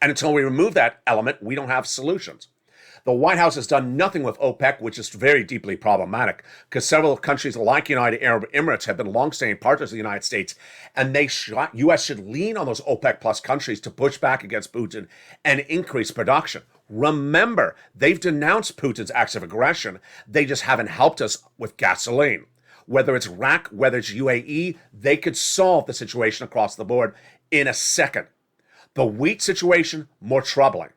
[SPEAKER 2] And until we remove that element, we don't have solutions. The White House has done nothing with OPEC, which is very deeply problematic because several countries like United Arab Emirates have been longstanding partners of the United States, and U.S. should lean on those OPEC plus countries to push back against Putin and increase production. Remember, they've denounced Putin's acts of aggression. They just haven't helped us with gasoline. Whether it's Iraq, whether it's UAE, they could solve the situation across the board in a second. The wheat situation, more troubling.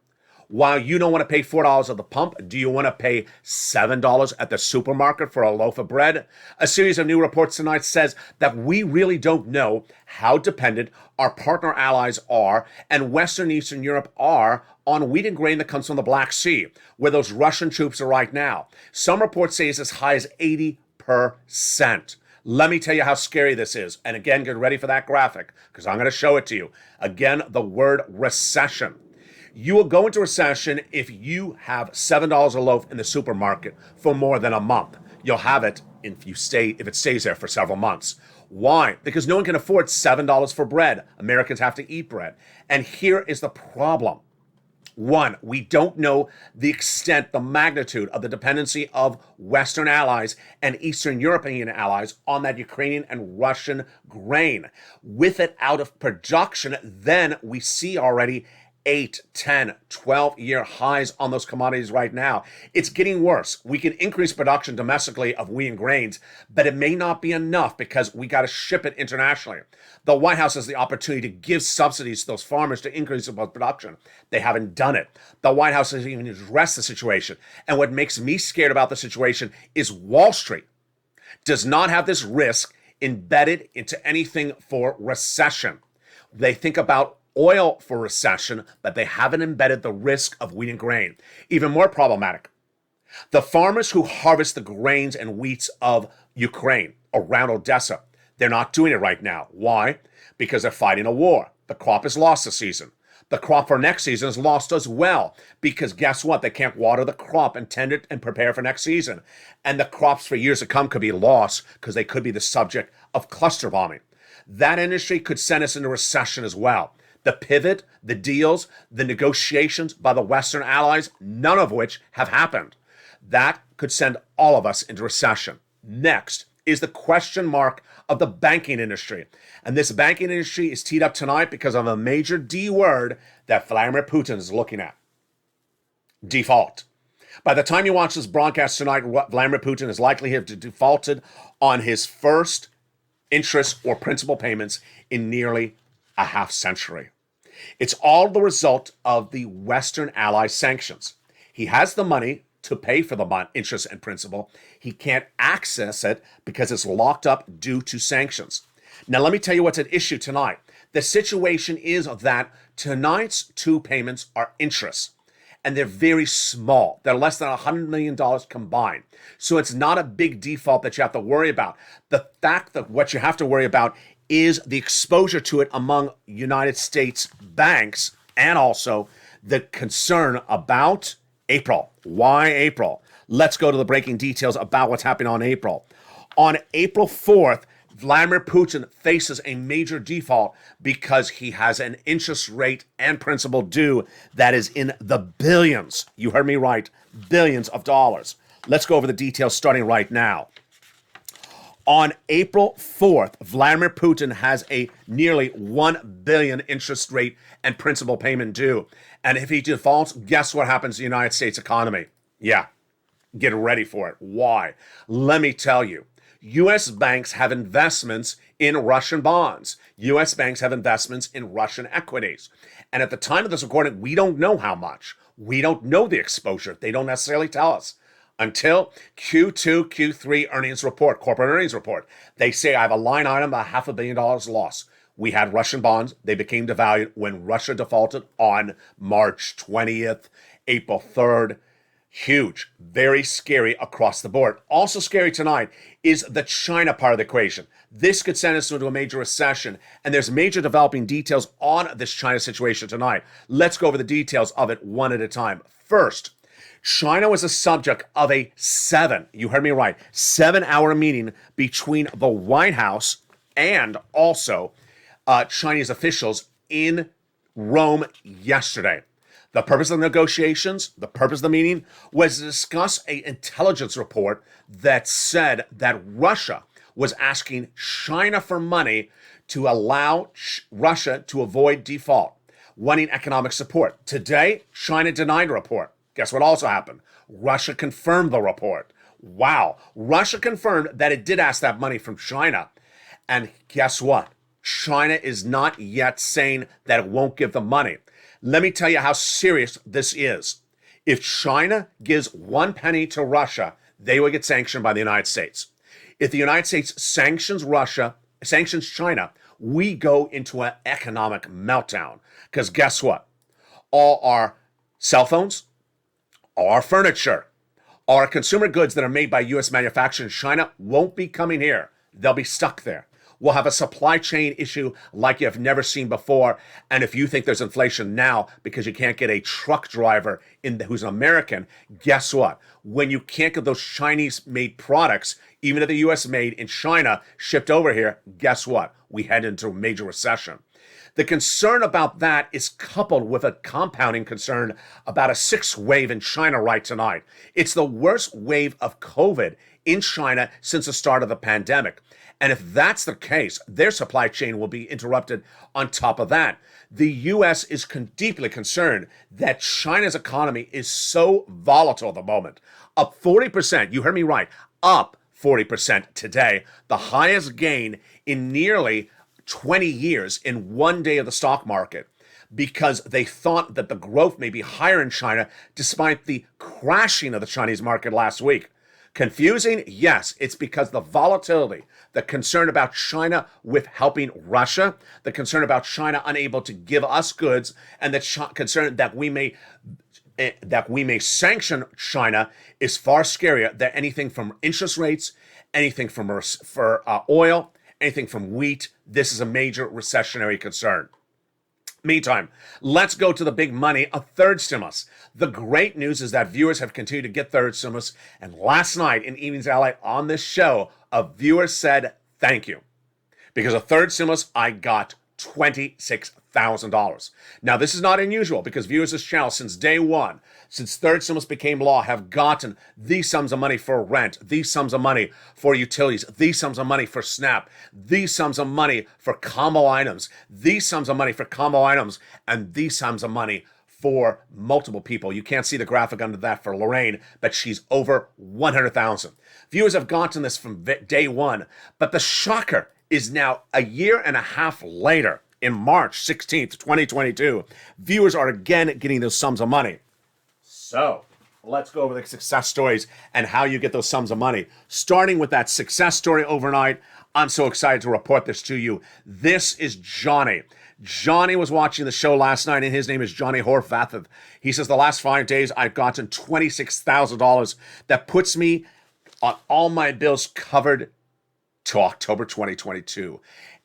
[SPEAKER 2] While you don't want to pay $4 at the pump, do you want to pay $7 at the supermarket for a loaf of bread? A series of new reports tonight says that we really don't know how dependent our partner allies are and Western and Eastern Europe are on wheat and grain that comes from the Black Sea, where those Russian troops are right now. Some reports say it's as high as 80%. Let me tell you how scary this is. And again, get ready for that graphic because I'm going to show it to you. Again, the word recession. You will go into recession if you have $7 a loaf in the supermarket for more than a month. You'll have it if it stays there for several months. Why? Because no one can afford $7 for bread. Americans have to eat bread. And here is the problem. One, we don't know the extent, the magnitude of the dependency of Western allies and Eastern European allies on that Ukrainian and Russian grain. With it out of production, then we see already 8, 10, 12-year highs on those commodities right now. It's getting worse. We can increase production domestically of wheat and grains, but it may not be enough because we got to ship it internationally. The White House has the opportunity to give subsidies to those farmers to increase their production. They haven't done it. The White House hasn't even addressed the situation. And what makes me scared about the situation is Wall Street does not have this risk embedded into anything for recession. They think about oil for recession, but they haven't embedded the risk of wheat and grain. Even more problematic, the farmers who harvest the grains and wheats of Ukraine around Odessa, they're not doing it right now. Why? Because they're fighting a war. The crop is lost this season. The crop for next season is lost as well because guess what? They can't water the crop and tend it and prepare for next season. And the crops for years to come could be lost because they could be the subject of cluster bombing. That industry could send us into recession as well. The pivot, the deals, the negotiations by the Western allies, none of which have happened. That could send all of us into recession. Next, is the question mark of the banking industry. And this banking industry is teed up tonight because of a major D word that Vladimir Putin is looking at. Default. By the time you watch this broadcast tonight, Vladimir Putin is likely to have defaulted on his first interest or principal payments in nearly a half century. It's all the result of the Western ally sanctions. He has the money to pay for the interest and principal. He can't access it because it's locked up due to sanctions. Now, let me tell you what's at issue tonight. The situation is that tonight's two payments are interest, and they're very small. They're less than $100 million combined. So it's not a big default that you have to worry about. The fact that what you have to worry about is the exposure to it among United States banks, and also the concern about April. Why April? Let's go to the breaking details about what's happening on April. On April 4th, Vladimir Putin faces a major default because he has an interest rate and principal due that is in the billions. You heard me right, billions of dollars. Let's go over the details starting right now. On April 4th, Vladimir Putin has a nearly $1 billion interest rate and principal payment due. And if he defaults, guess what happens to the United States economy? Yeah, get ready for it. Why? Let me tell you. U.S. banks have investments in Russian bonds. U.S. banks have investments in Russian equities. And at the time of this recording, we don't know how much. We don't know the exposure. They don't necessarily tell us. Until Q2, Q3 earnings report, corporate earnings report. They say I have a line item, of $500 million loss. We had Russian bonds. They became devalued when Russia defaulted on March 20th, April 3rd. Huge, very scary across the board. Also scary tonight is the China part of the equation. This could send us into a major recession, and there's major developing details on this China situation tonight. Let's go over the details of it one at a time. First, China was the subject of a you heard me right, 7-hour meeting between the White House and also Chinese officials in Rome yesterday. The purpose of the negotiations, the purpose of the meeting, was to discuss an intelligence report that said that Russia was asking China for money to allow Russia to avoid default, wanting economic support. Today, China denied the report. Guess what also happened? Russia confirmed the report. Wow. Russia confirmed that it did ask that money from China. And guess what? China is not yet saying that it won't give the money. Let me tell you how serious this is. If China gives 1 penny to Russia, they will get sanctioned by the United States. If the United States sanctions China, we go into an economic meltdown. Because guess what? All our cell phones, all our furniture, all our consumer goods that are made by U.S. manufacturers in China won't be coming here. They'll be stuck there. We'll have a supply chain issue like you have never seen before. And if you think there's inflation now because you can't get a truck driver who's an American, guess what? When you can't get those Chinese-made products, even if the U.S. made in China, shipped over here, guess what? We head into a major recession. The concern about that is coupled with a compounding concern about a 6th wave in China right tonight. It's the worst wave of COVID in China since the start of the pandemic. And if that's the case, their supply chain will be interrupted on top of that. The U.S. is deeply concerned that China's economy is so volatile at the moment. Up 40%, you heard me right, up 40% today, the highest gain in nearly 20 years in one day of the stock market, because they thought that the growth may be higher in China despite the crashing of the Chinese market last week. Confusing? Yes, it's because the volatility, the concern about China with helping Russia, the concern about China unable to give us goods, and the concern that we may sanction China is far scarier than anything from interest rates, anything from oil, anything from wheat. This is a major recessionary concern. Meantime, let's go to the big money, a third stimulus. The great news is that viewers have continued to get third stimulus. And last night in Evenings LA on this show, a viewer said, thank you. Because a third stimulus, I got $26,000. Now, this is not unusual because viewers of this channel since day one, since third stimulus became law, have gotten these sums of money for rent, these sums of money for utilities, these sums of money for SNAP, these sums of money for combo items, these sums of money for combo items, and these sums of money for multiple people. You can't see the graphic under that for Lorraine, but she's over 100,000. Viewers have gotten this from day one, but the shocker is now a year and a half later, in March 16th, 2022, viewers are again getting those sums of money. So let's go over the success stories and how you get those sums of money. Starting with that success story overnight, I'm so excited to report this to you. This is Johnny. Johnny was watching the show last night, and his name is Johnny Horvath. He says, the last 5 days, I've gotten $26,000. That puts me on all my bills covered to October 2022.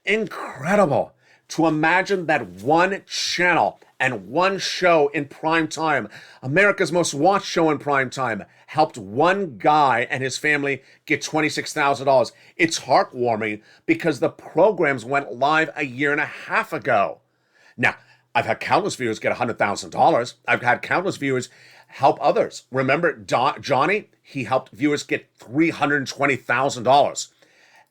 [SPEAKER 2] Incredible to imagine that one channel and one show in prime time, America's most watched show in prime time, helped one guy and his family get $26,000. It's heartwarming because the programs went live a year and a half ago. Now, I've had countless viewers get $100,000. I've had countless viewers help others. Remember Johnny? He helped viewers get $320,000.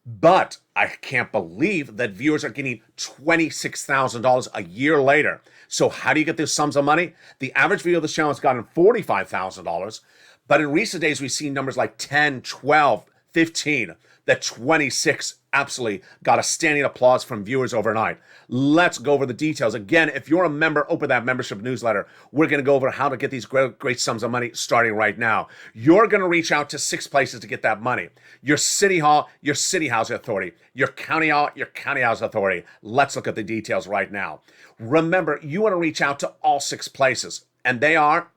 [SPEAKER 2] But I can't believe that viewers are getting $26,000 a year later. So how do you get these sums of money? The average viewer of this channel has gotten $45,000. But in recent days, we've seen numbers like 10, 12, 15. That 26 absolutely got a standing applause from viewers overnight. Let's go over the details. Again, if you're a member, open that membership newsletter. We're going to go over how to get these great sums of money starting right now. You're going to reach out to 6 places to get that money. Your city hall, your city housing authority, your county hall, your county housing authority. Let's look at the details right now. Remember, you want to reach out to all 6 places, and they are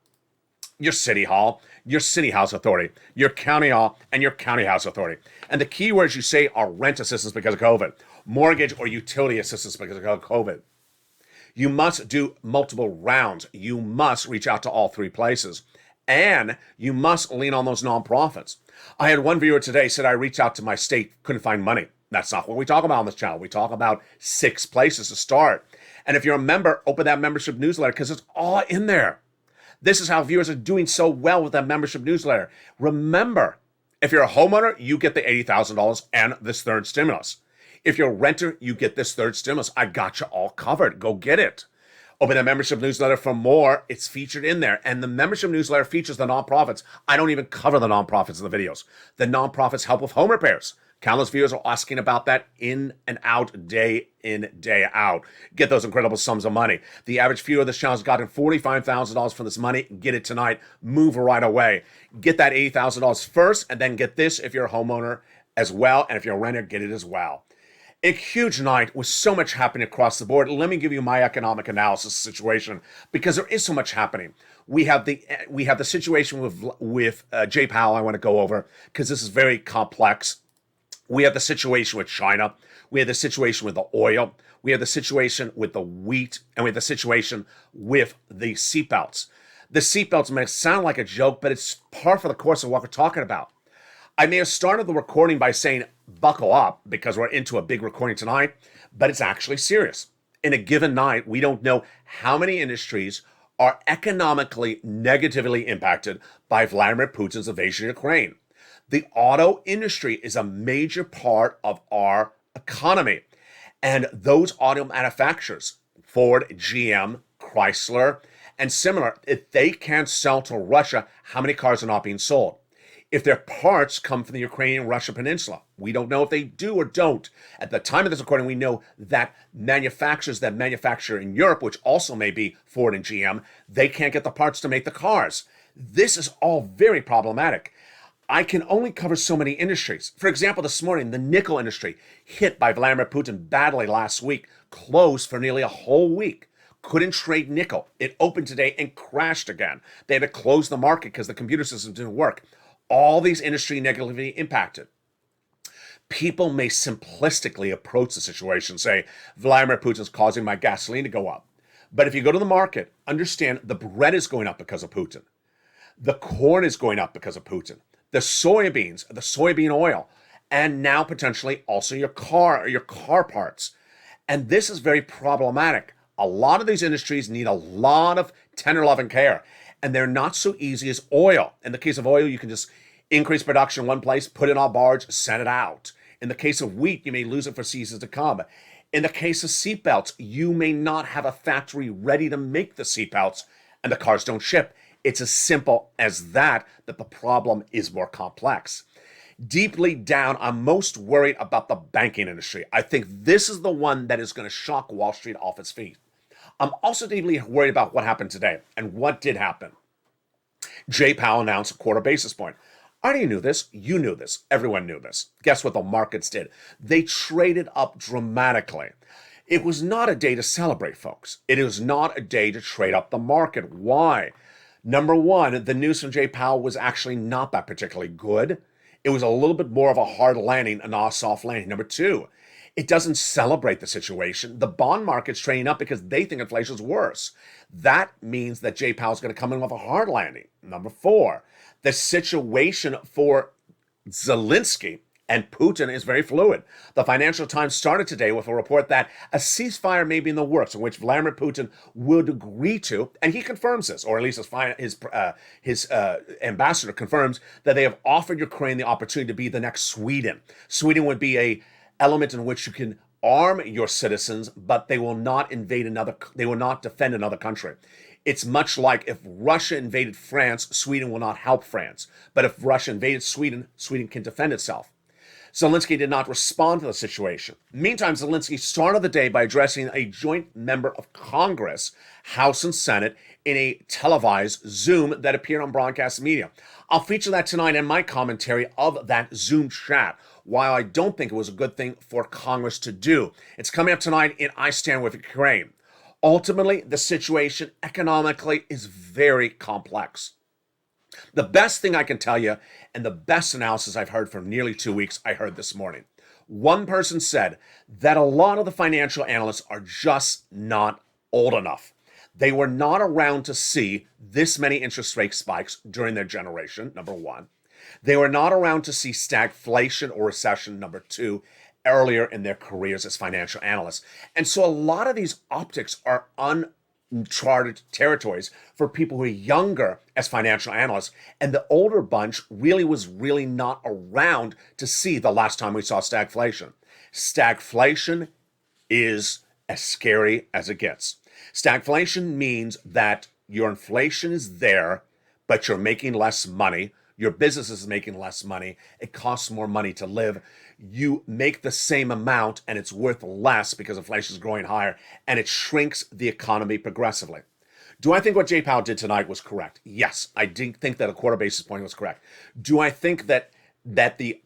[SPEAKER 2] your city hall, your city house authority, your county hall, and your county house authority. And the keywords you say are rent assistance because of COVID, mortgage or utility assistance because of COVID. You must do multiple rounds. You must reach out to all 3 places. And you must lean on those nonprofits. I had one viewer today said, I reached out to my state, couldn't find money. That's not what we talk about on this channel. We talk about 6 places to start. And if you're a member, open that membership newsletter because it's all in there. This is how viewers are doing so well with that membership newsletter. Remember, if you're a homeowner, you get the $80,000 and this third stimulus. If you're a renter, you get this third stimulus. I got you all covered. Go get it. Open the membership newsletter for more. It's featured in there. And the membership newsletter features the nonprofits. I don't even cover the nonprofits in the videos. The nonprofits help with home repairs. Countless viewers are asking about that in and out, day in, day out. Get those incredible sums of money. The average viewer of this channel has gotten $45,000 from this money. Get it tonight. Move right away. Get that $80,000 first, and then get this if you're a homeowner as well. And if you're a renter, get it as well. A huge night with so much happening across the board. Let me give you my economic analysis situation because there is so much happening. We have the situation with Jay Powell I want to go over because this is very complex. We have the situation with China. We have the situation with the oil. We have the situation with the wheat. And we have the situation with the seatbelts. The seatbelts may sound like a joke, but it's par for the course of what we're talking about. I may have started the recording by saying, buckle up, because we're into a big recording tonight, but it's actually serious. In a given night, we don't know how many industries are economically negatively impacted by Vladimir Putin's invasion of Ukraine. The auto industry is a major part of our economy. And those auto manufacturers, Ford, GM, Chrysler, and similar, if they can't sell to Russia, how many cars are not being sold? If their parts come from the Ukrainian-Russia peninsula, we don't know if they do or don't. At the time of this recording, we know that manufacturers that manufacture in Europe, which also may be Ford and GM, they can't get the parts to make the cars. This is all very problematic. I can only cover so many industries. For example, this morning, the nickel industry, hit by Vladimir Putin badly last week, closed for nearly a whole week. Couldn't trade nickel. It opened today and crashed again. They had to close the market because the computer system didn't work. All these industries negatively impacted. People may simplistically approach the situation, say, Vladimir Putin's causing my gasoline to go up. But if you go to the market, understand the bread is going up because of Putin. The corn is going up because of Putin. The soybeans, the soybean oil, and now potentially also your car parts. And this is very problematic. A lot of these industries need a lot of tender love and care, and they're not so easy as oil. In the case of oil, you can just increase production in one place, put it on a barge, send it out. In the case of wheat, you may lose it for seasons to come. In the case of seatbelts, you may not have a factory ready to make the seatbelts, and the cars don't ship. It's as simple as that the problem is more complex. Deeply down, I'm most worried about the banking industry. I think this is the one that is going to shock Wall Street off its feet. I'm also deeply worried about what happened today. And what did happen? Jay Powell announced a quarter basis point. I already knew this. You knew this. Everyone knew this. Guess what the markets did? They traded up dramatically. It was not a day to celebrate, folks. It is not a day to trade up the market. Why? Number one, the news from Jay Powell was actually not that particularly good. It was a little bit more of a hard landing and not a soft landing. Number two, it doesn't celebrate the situation. The bond market's trading up because they think inflation's worse. That means that Jay Powell's going to come in with a hard landing. Number four, the situation for Zelensky and Putin is very fluid. The Financial Times started today with a report that a ceasefire may be in the works, in which Vladimir Putin would agree to, and he confirms this, or at least his ambassador confirms that they have offered Ukraine the opportunity to be the next Sweden. Sweden would be a element in which you can arm your citizens, but they will not defend another country. It's much like if Russia invaded France, Sweden will not help France. But if Russia invaded Sweden, Sweden can defend itself. Zelensky did not respond to the situation. Meantime, Zelensky started the day by addressing a joint member of Congress, House and Senate, in a televised Zoom that appeared on broadcast media. I'll feature that tonight in my commentary of that Zoom chat, while I don't think it was a good thing for Congress to do. It's coming up tonight in I Stand With Ukraine. Ultimately, the situation economically is very complex. The best thing I can tell you, and the best analysis I've heard from nearly 2 weeks, I heard this morning. One person said that a lot of the financial analysts are just not old enough. They were not around to see this many interest rate spikes during their generation, number one. They were not around to see stagflation or recession, number two, earlier in their careers as financial analysts. And so a lot of these optics are uncharted territories for people who are younger as financial analysts. And the older bunch was really not around to see the last time we saw stagflation. Stagflation is as scary as it gets. Stagflation means that your inflation is there, but you're making less money. Your business is making less money. It costs more money to live. You make the same amount and it's worth less because inflation is growing higher, and it shrinks the economy progressively. Do I think what Jay Powell did tonight was correct? Yes, I did think that a quarter basis point was correct. Do I think that the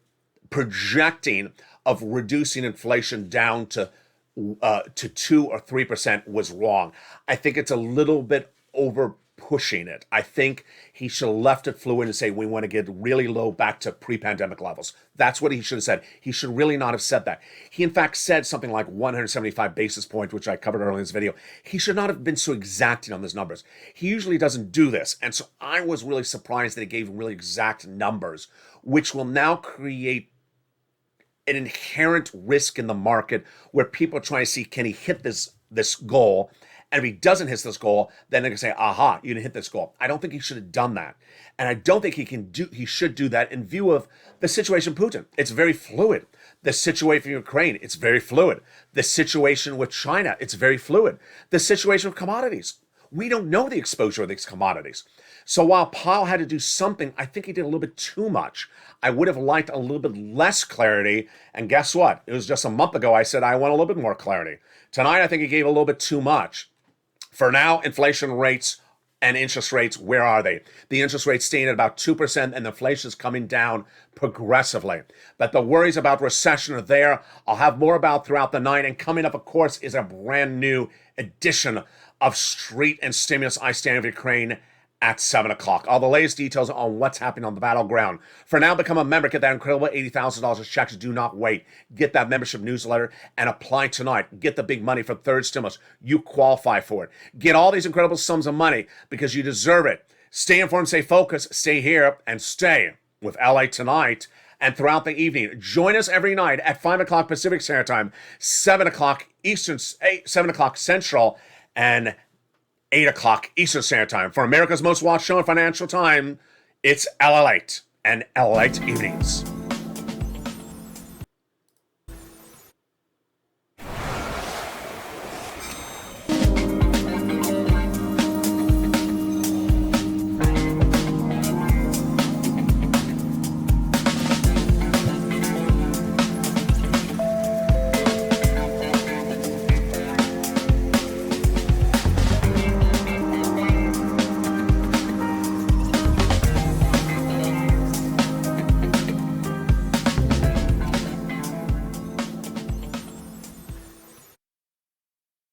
[SPEAKER 2] projecting of reducing inflation down to 2 or 3% was wrong? I think it's a little bit over pushing it. I think he should have left it fluid and say we want to get really low back to pre-pandemic levels. That's what he should have said. He should really not have said that. He in fact said something like 175 basis points, which I covered earlier in this video. He should not have been so exacting on those numbers. He usually doesn't do this. And so I was really surprised that he gave really exact numbers, which will now create an inherent risk in the market where people are trying to see, can he hit this goal? And if he doesn't hit this goal, then they're going to say, aha, you didn't hit this goal. I don't think he should have done that. And I don't think he should do that in view of the situation with Putin. It's very fluid. The situation with Ukraine, it's very fluid. The situation with China, it's very fluid. The situation with commodities. We don't know the exposure of these commodities. So while Powell had to do something, I think he did a little bit too much. I would have liked a little bit less clarity. And guess what? It was just a month ago I said I want a little bit more clarity. Tonight, I think he gave a little bit too much. For now, inflation rates and interest rates, where are they? The interest rates staying at about 2% and the inflation is coming down progressively. But the worries about recession are there. I'll have more about throughout the night. And coming up, of course, is a brand new edition of Street and Stimulus I Stand With Ukraine at 7 o'clock. All the latest details on what's happening on the battleground. For now, become a member. Get that incredible $80,000 of checks. Do not wait. Get that membership newsletter and apply tonight. Get the big money for third stimulus. You qualify for it. Get all these incredible sums of money because you deserve it. Stay informed, stay focused, stay here, and stay with LA Tonight. and throughout the evening. Join us every night at 5 o'clock Pacific Standard Time, 7 o'clock Eastern, 7 o'clock Central, and 8 o'clock Eastern Standard Time. For America's most watched show in financial time, it's LALATE and LALATE Evenings.